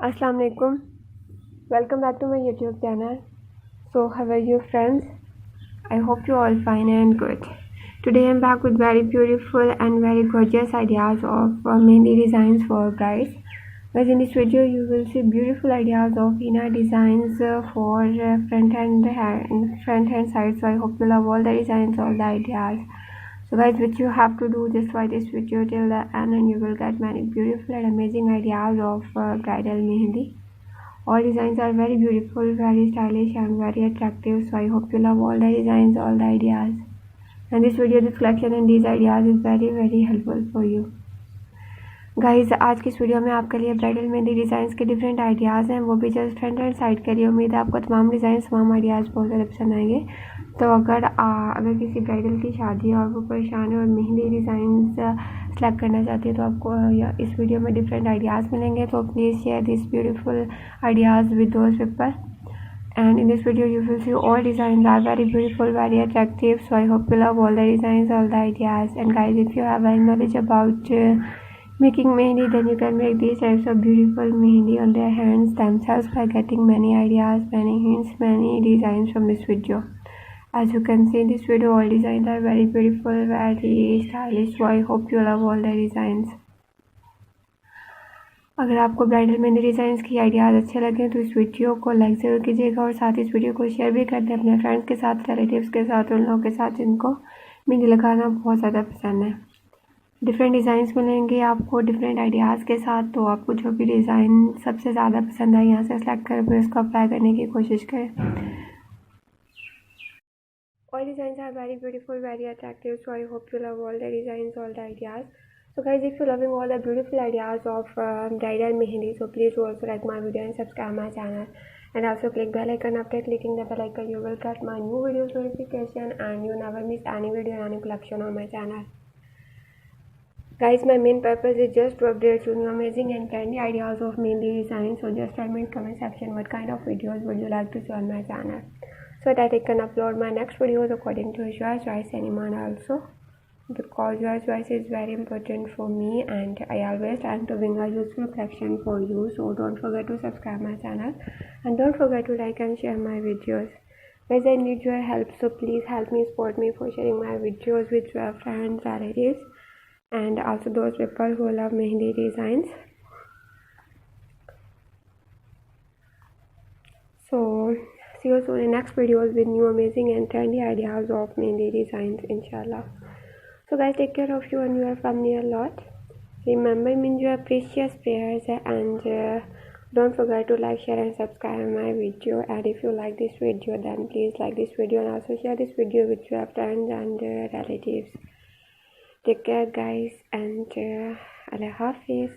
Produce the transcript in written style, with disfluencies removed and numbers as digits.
Assalamu alaikum. Welcome back to my YouTube channel. So how are you friends? I hope you all fine and good. Today I'm back with very beautiful and very gorgeous ideas of mehndi designs for brides. Guys, in this video you will see beautiful ideas of hinnah designs for front and side. So I hope you love all the designs, all the ideas. So guys, what you have to do, just watch this video till the end and you will get many beautiful and amazing ideas of bridal mehendi. All designs are very beautiful, very stylish and very attractive. So I hope you love all the designs, all the ideas. And this video, this collection and these ideas is very helpful for you. Guys आज की इस video में आपके लिए bridal mehndi designs के different ideas हैं, वो भी जस्ट फ्रंट एंड साइड के लिए। उम्मीद है आपको तमाम डिज़ाइन तमाम आइडियाज़ बहुत ज़्यादा पसंद आएंगे। तो अगर किसी ब्राइडल की शादी है और वो परेशान है और मेहंदी डिज़ाइन सेलेक्ट करना चाहती है तो आपको इस वीडियो में डिफरेंट आइडियाज़ मिलेंगे। तो please share this beautiful ideas with those people. And in this video you will see all designs are very beautiful, very attractive. So I hope you love all the designs, all the ideas. And guys, if you have any knowledge about making mehendi, then you can make these types of beautiful mehendi on their hands themselves by getting many ideas, many hints, many designs from this video. As you can see in this video, all designs are very beautiful, very stylish. So I hope you love all the designs. अगर आपको bridal mehndi designs की ideas अच्छे लगें तो इस video को like ज़रूर कीजिएगा और साथ ही इस वीडियो को शेयर भी कर दें अपने फ्रेंड्स के साथ, रिलेटिव्स के साथ, उन लोगों के साथ जिनको मेहंदी लगाना बहुत ज़्यादा पसंद है। डिफरेंट डिज़ाइंस मिलेंगे आपको डिफरेंट आइडियाज़ के साथ। तो आपको जो भी डिज़ाइन सबसे ज़्यादा पसंद है यहाँ से सेलेक्ट कर फिर उसको अप्लाई करने की कोशिश करें। All designs are very beautiful, very attractive. So I hope you love all the designs, all the ideas. So guys, if you're loving all the beautiful ideas of bridal mehendi, so please also like my video and subscribe my channel. And also click bell icon. After clicking the bell icon, you will get my new videos notification and you never miss any video, any collection on my channel. Guys, my main purpose is just to update you new amazing and trendy ideas of mehendi design. So just tell me in comment section what kind of videos would you like to see on my channel, so that I can upload my next videos according to your choice and demand also, because your choice is very important for me and I always try to bring a useful collection for you. So don't forget to subscribe my channel and don't forget to like and share my videos. Guys, I need your help, so please help me, support me for sharing my videos with your friends, relatives and also those people who love mehendi designs. So see you soon in next videos with new amazing and trendy ideas of mehendi designs, inshallah. So guys, take care of you and your family a lot. Remember me in your precious prayers and don't forget to like, share and subscribe my video. And if you like this video, then please like this video and also share this video with your friends and relatives. Take care guys and Allah Hafiz.